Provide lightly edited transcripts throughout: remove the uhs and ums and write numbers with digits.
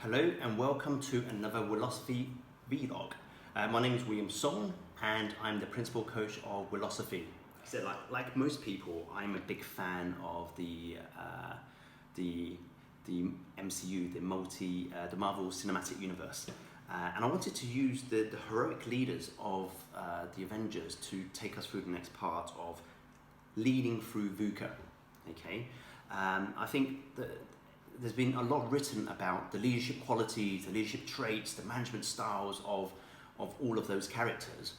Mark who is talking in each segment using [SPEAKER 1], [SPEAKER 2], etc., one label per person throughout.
[SPEAKER 1] Hello and welcome to another Wilosophy vlog. My name is William Song and I'm the principal coach of Wilosophy. So like most people, I'm a big fan of the MCU, the Marvel Cinematic Universe. And I wanted to use the heroic leaders of the Avengers to take us through the next part of leading through VUCA. Okay, I think that there's been a lot written about the leadership qualities, the leadership traits, the management styles of all of those characters.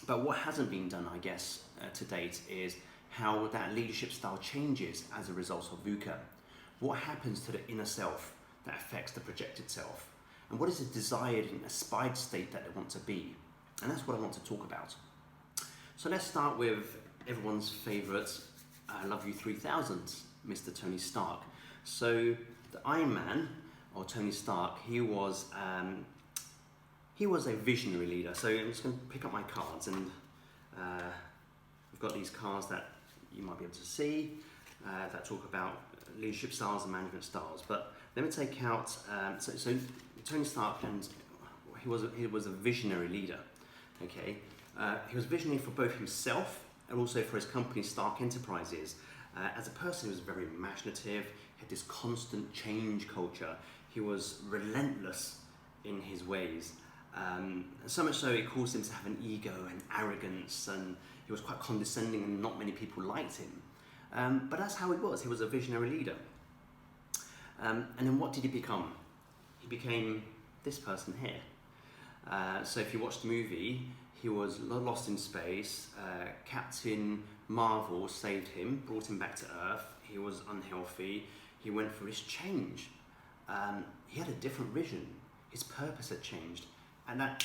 [SPEAKER 1] But what hasn't been done, I guess, to date is how that leadership style changes as a result of VUCA. What happens to the inner self that affects the projected self? And what is the desired and aspired state that they want to be? And that's what I want to talk about. So let's start with everyone's favourite I Love You 3000, Mr. Tony Stark. So the Iron Man, or Tony Stark, he was a visionary leader. So I'm just going to pick up my cards, and I've got these cards that you might be able to see that talk about leadership styles and management styles. But let me take out. So Tony Stark, and he was a visionary leader. Okay, he was visionary for both himself and also for his company Stark Enterprises. As a person, he was very imaginative, had this constant change culture. He was relentless in his ways. So much so it caused him to have an ego and arrogance, and he was quite condescending and not many people liked him. But that's how he was. He was a visionary leader. And then what did he become? He became this person here. So if you watch the movie, he was lost in space. Captain Marvel saved him, brought him back to Earth. He was unhealthy. He went through this change. He had a different vision. His purpose had changed, and that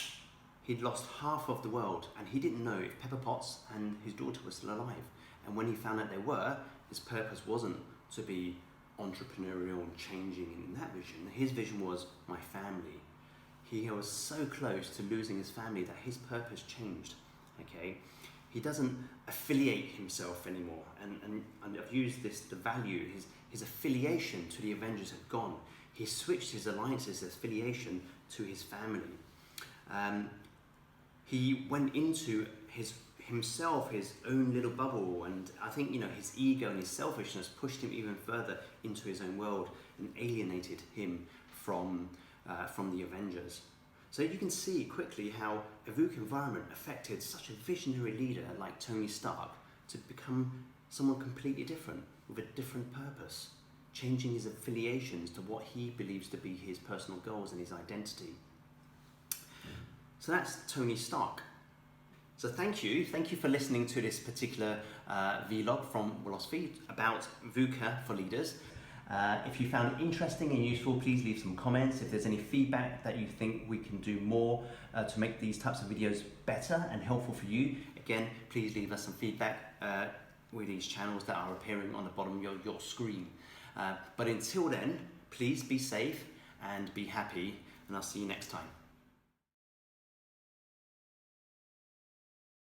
[SPEAKER 1] he'd lost half of the world, and he didn't know if Pepper Potts and his daughter were still alive. And when he found out they were, his purpose wasn't to be entrepreneurial and changing in that vision. His vision was my family. He was so close to losing his family that his purpose changed. Okay, he doesn't affiliate himself anymore, and I've used this, the value, his affiliation to the Avengers had gone. He switched his alliances, his affiliation to his family. He went into himself, his own little bubble, and I think his ego and his selfishness pushed him even further into his own world and alienated him from the Avengers. So you can see quickly how a VUCA environment affected such a visionary leader like Tony Stark to become someone completely different, with a different purpose, changing his affiliations to what he believes to be his personal goals and his identity. So that's Tony Stark. So thank you for listening to this particular vlog from Wilosophy about VUCA for leaders. If you found it interesting and useful, please leave some comments. If there's any feedback that you think we can do more to make these types of videos better and helpful for you, again, please leave us some feedback with these channels that are appearing on the bottom of your screen. But until then, please be safe and be happy, and I'll see you next time.